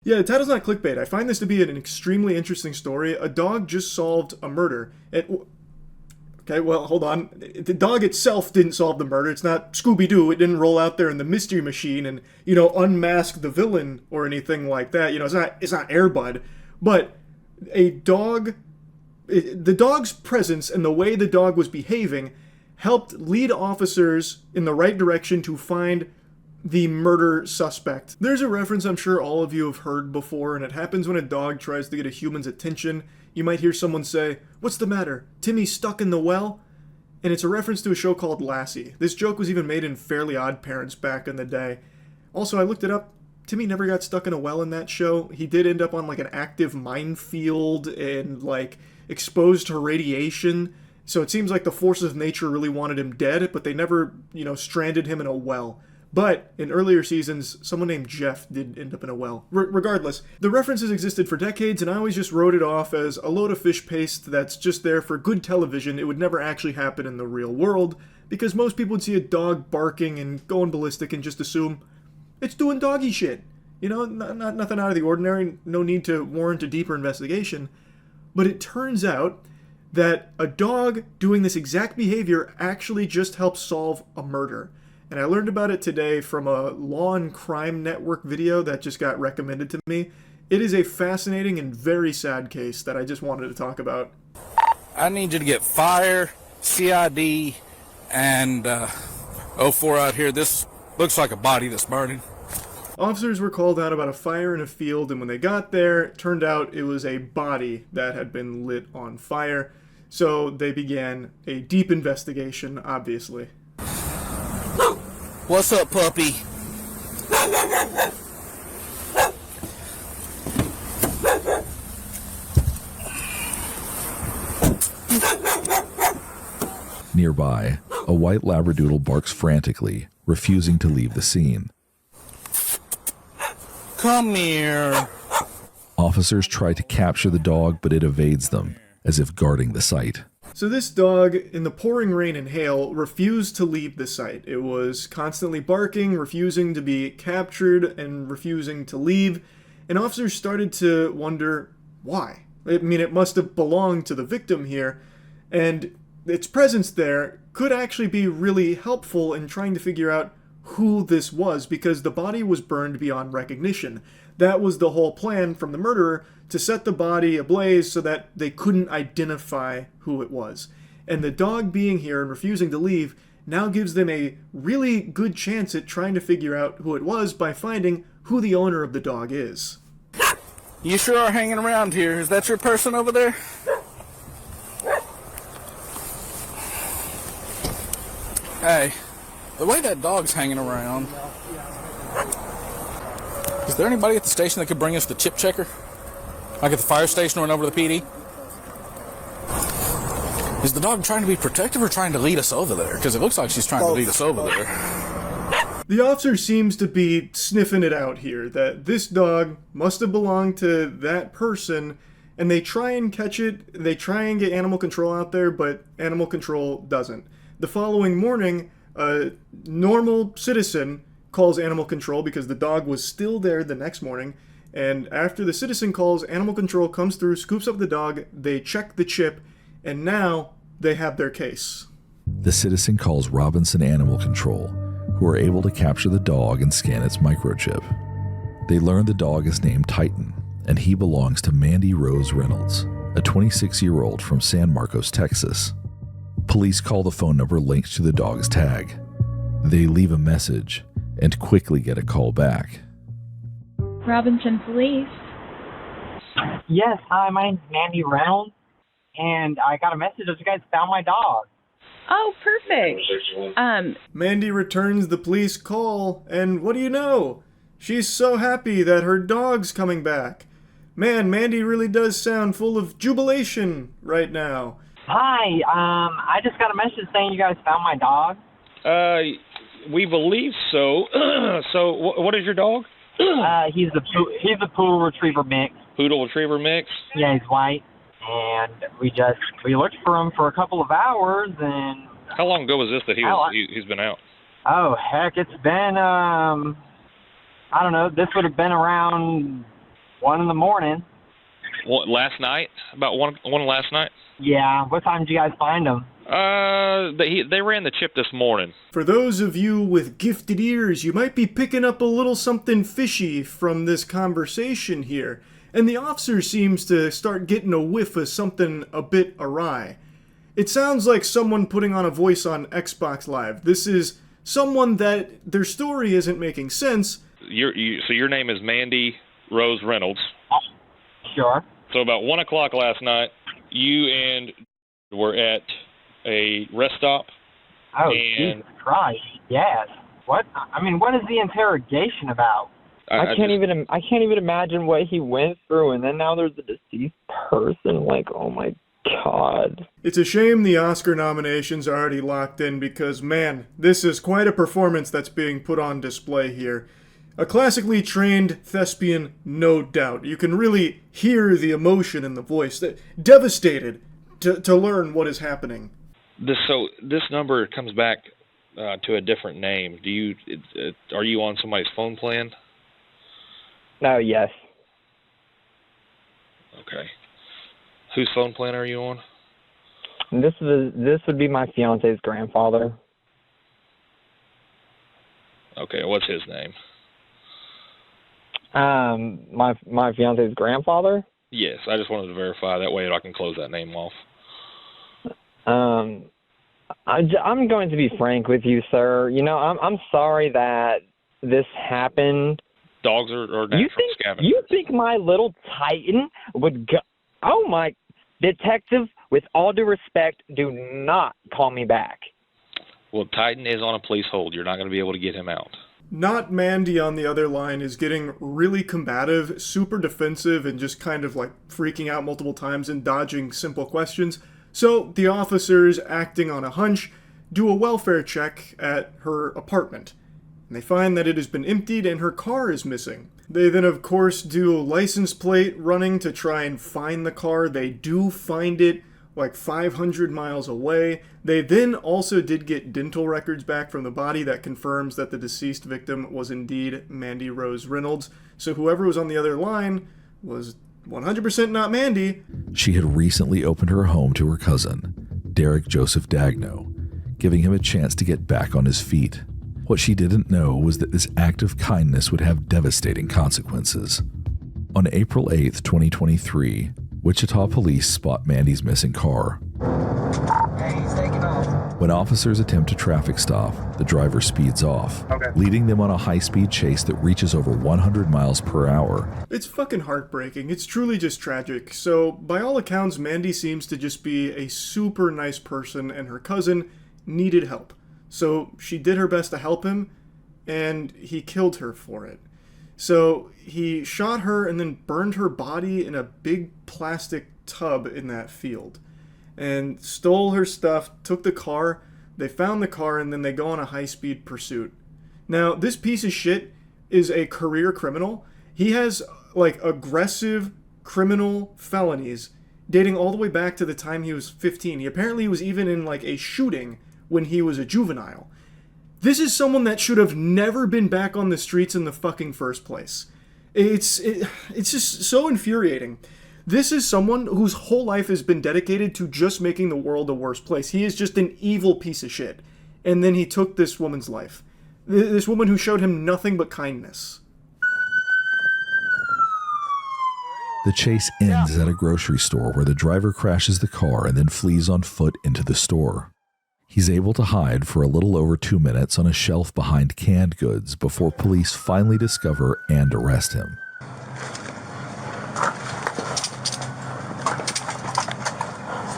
Yeah, the title's not clickbait. I find this to be an extremely interesting story. A dog just solved a murder. Okay, well, hold on. The dog itself didn't solve the murder. It's not Scooby-Doo. It didn't roll out there in the mystery machine and, unmask the villain or anything like that. It's not Air Bud. But the dog's presence and the way the dog was behaving helped lead officers in the right direction to find the murder suspect. There's a reference I'm sure all of you have heard before, and it happens when a dog tries to get a human's attention. You might hear someone say, "What's the matter? Timmy's stuck in the well?" And it's a reference to a show called Lassie. This joke was even made in Fairly Odd Parents back in the day. Also, I looked it up. Timmy never got stuck in a well in that show. He did end up on an active minefield and exposed to radiation. So it seems like the forces of nature really wanted him dead, but they never, stranded him in a well. But in earlier seasons, someone named Jeff did end up in a well. Regardless, the references existed for decades, and I always just wrote it off as a load of fish paste that's just there for good television. It would never actually happen in the real world, because most people would see a dog barking and going ballistic and just assume it's doing doggy shit. Nothing out of the ordinary, no need to warrant a deeper investigation. But it turns out that a dog doing this exact behavior actually just helps solve a murder. And I learned about it today from a Law and Crime Network video that just got recommended to me. It is a fascinating and very sad case that I just wanted to talk about. I need you to get fire, CID, and 04 out here. This looks like a body that's burning. Officers were called out about a fire in a field, and when they got there, it turned out it was a body that had been lit on fire. So they began a deep investigation, obviously. What's up, puppy? Nearby, a white Labradoodle barks frantically, refusing to leave the scene. Come here. Officers try to capture the dog, but it evades them, as if guarding the site. So this dog, in the pouring rain and hail, refused to leave the site. It was constantly barking, refusing to be captured, and refusing to leave. And officers started to wonder why. I mean, it must have belonged to the victim here. And its presence there could actually be really helpful in trying to figure out who this was, because the body was burned beyond recognition. That was the whole plan from the murderer, to set the body ablaze so that they couldn't identify who it was. And the dog being here and refusing to leave now gives them a really good chance at trying to figure out who it was by finding who the owner of the dog is. You sure are hanging around here. Is that your person over there? Hey, the way that dog's hanging around. Is there anybody at the station that could bring us the chip checker? Like at the fire station or over to the PD? Is the dog trying to be protective or trying to lead us over there? Because it looks like she's trying to lead us over there. The officer seems to be sniffing it out here, that this dog must have belonged to that person, and they try and catch it, they try and get animal control out there, but animal control doesn't. The following morning, a normal citizen calls animal control because the dog was still there the next morning. And after the citizen calls, animal control comes through, scoops up the dog, they check the chip, and now they have their case. The citizen calls Robinson Animal Control, who are able to capture the dog and scan its microchip. They learn the dog is named Titan, and he belongs to Mandy Rose Reynolds, a 26-year-old from San Marcos, Texas. Police call the phone number linked to the dog's tag. They leave a message and quickly get a call back. Robinson Police. Yes, hi, my name's Mandy Reynolds, and I got a message that you guys found my dog. Oh, perfect. Mandy returns the police call, and what do you know? She's so happy that her dog's coming back. Man, Mandy really does sound full of jubilation right now. Hi, I just got a message saying you guys found my dog. We believe so. So, what is your dog? He's a poodle retriever mix. Poodle retriever mix? Yeah, he's white. And we looked for him for a couple of hours, and... How long ago was this that he's been out? Oh, heck, it's been, I don't know, this would have been around 1 in the morning. What, last night? About one last night? Yeah. What time did you guys find him? They ran the chip this morning. For those of you with gifted ears, you might be picking up a little something fishy from this conversation here. And the officer seems to start getting a whiff of something a bit awry. It sounds like someone putting on a voice on Xbox Live. This is someone that their story isn't making sense. So your name is Mandy Rose Reynolds. Sure. So about 1 o'clock last night, you and were at a rest stop. Oh, and Jesus Christ. Yes. What? I mean, what is the interrogation about? I can't even imagine what he went through, and then now there's a deceased person. Like, oh my God. It's a shame the Oscar nominations are already locked in because, man, this is quite a performance that's being put on display here. A classically trained thespian, no doubt. You can really hear the emotion in the voice. Devastated to learn what is happening. So this number comes back to a different name. Are you on somebody's phone plan? Oh, yes. Okay. Whose phone plan are you on? This would be my fiance's grandfather. Okay, what's his name? My fiance's grandfather? Yes, I just wanted to verify. That way I can close that name off. I'm going to be frank with you, sir. You know, I'm sorry that this happened. Dogs are natural scavengers. You think my little Titan would go? Oh my, detective, with all due respect, do not call me back. Well, Titan is on a police hold. You're not going to be able to get him out. Not Mandy on the other line is getting really combative, super defensive, and just kind of like freaking out multiple times and dodging simple questions. So the officers, acting on a hunch, do a welfare check at her apartment. And they find that it has been emptied and her car is missing. They then, of course, do license plate running to try and find the car. They do find it like 500 miles away. They then also did get dental records back from the body that confirms that the deceased victim was indeed Mandy Rose Reynolds. So whoever was on the other line was 100% not Mandy. She had recently opened her home to her cousin, Derek Joseph Dagno, giving him a chance to get back on his feet. What she didn't know was that this act of kindness would have devastating consequences. On April 8th, 2023, Wichita police spot Mandy's missing car. Hey, he's taking off. When officers attempt a traffic stop, the driver speeds off, leading them on a high-speed chase that reaches over 100 miles per hour. It's fucking heartbreaking. It's truly just tragic. So, by all accounts, Mandy seems to just be a super nice person, and her cousin needed help. So she did her best to help him, and he killed her for it. So he shot her and then burned her body in a big plastic tub in that field. And stole her stuff, took the car, they found the car, and then they go on a high-speed pursuit. Now, this piece of shit is a career criminal. He has, like, aggressive criminal felonies dating all the way back to the time he was 15. He apparently was even in, like, a shooting when he was a juvenile. This is someone that should have never been back on the streets in the fucking first place. It's just so infuriating. This is someone whose whole life has been dedicated to just making the world a worse place. He is just an evil piece of shit. And then he took this woman's life. This woman who showed him nothing but kindness. The chase ends at a grocery store where the driver crashes the car and then flees on foot into the store. He's able to hide for a little over 2 minutes on a shelf behind canned goods before police finally discover and arrest him.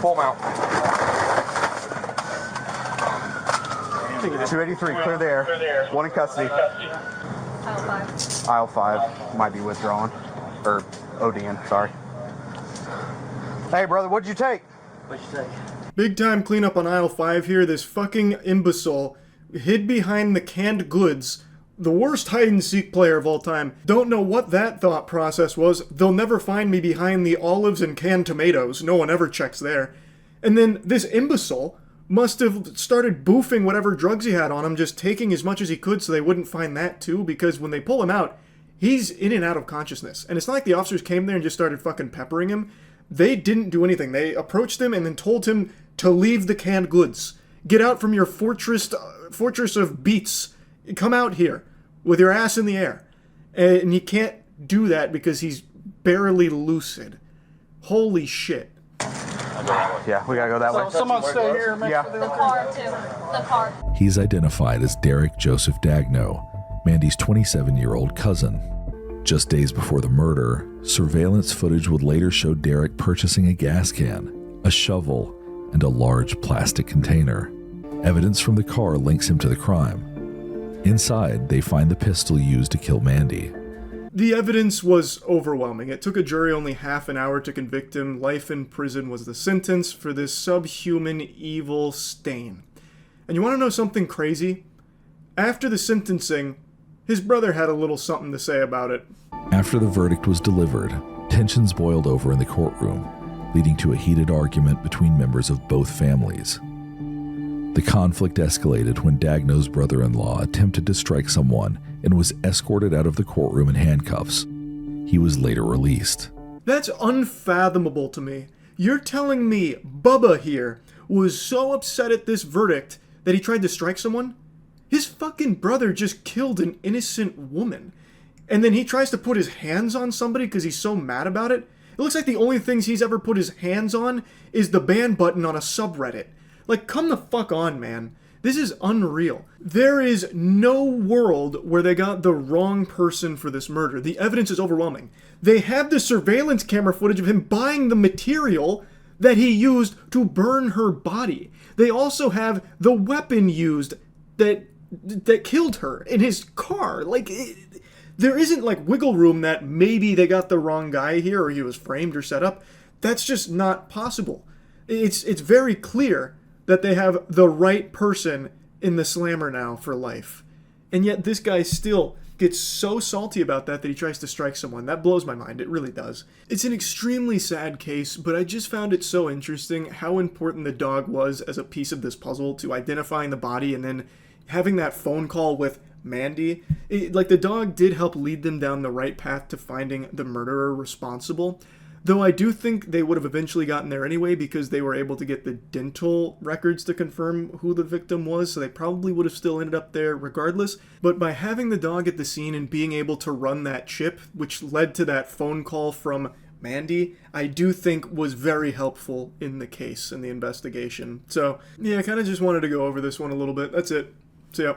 Pull him out. 283, clear the air. One in custody. Aisle 5 might be withdrawn. Or ODing, sorry. Hey, brother, what'd you take? What'd you take? Big time cleanup on aisle 5 here. This fucking imbecile hid behind the canned goods. The worst hide-and-seek player of all time. Don't know what that thought process was. They'll never find me behind the olives and canned tomatoes. No one ever checks there. And then this imbecile must have started boofing whatever drugs he had on him, just taking as much as he could so they wouldn't find that too, because when they pull him out, He's in and out of consciousness. And it's not like the officers came there and just started fucking peppering him. They didn't do anything. They approached him and then told him to leave the canned goods. Get out from your fortress of beets. Come out here with your ass in the air. And he can't do that because he's barely lucid. Holy shit. Yeah, we gotta go that way. Someone stay here. Yeah. The car, too. The car. He's identified as Derek Joseph Dagno, Mandy's 27-year-old cousin. Just days before the murder, surveillance footage would later show Derek purchasing a gas can, a shovel, and a large plastic container. Evidence from the car links him to the crime. Inside, they find the pistol used to kill Mandy. The evidence was overwhelming. It took a jury only half an hour to convict him. Life in prison was the sentence for this subhuman evil stain. And you want to know something crazy? After the sentencing, his brother had a little something to say about it. After the verdict was delivered, tensions boiled over in the courtroom, leading to a heated argument between members of both families. The conflict escalated when Dagno's brother-in-law attempted to strike someone and was escorted out of the courtroom in handcuffs. He was later released. That's unfathomable to me. You're telling me Bubba here was so upset at this verdict that he tried to strike someone? His fucking brother just killed an innocent woman. And then he tries to put his hands on somebody because he's so mad about it? It looks like the only things he's ever put his hands on is the ban button on a subreddit. Like, come the fuck on, man. This is unreal. There is no world where they got the wrong person for this murder. The evidence is overwhelming. They have the surveillance camera footage of him buying the material that he used to burn her body. They also have the weapon used that killed her in his car. Like, there isn't like wiggle room that maybe they got the wrong guy here or he was framed or set up. That's just not possible. It's very clear that they have the right person in the slammer now for life. And yet this guy still gets so salty about that he tries to strike someone. That blows my mind. It really does. It's an extremely sad case, but I just found it so interesting how important the dog was as a piece of this puzzle to identifying the body and then having that phone call with Mandy. Like, the dog did help lead them down the right path to finding the murderer responsible. Though I do think they would have eventually gotten there anyway because they were able to get the dental records to confirm who the victim was, so they probably would have still ended up there regardless. But by having the dog at the scene and being able to run that chip, which led to that phone call from Mandy, I do think was very helpful in the case and the investigation. So, yeah, I kind of just wanted to go over this one a little bit. That's it. See ya.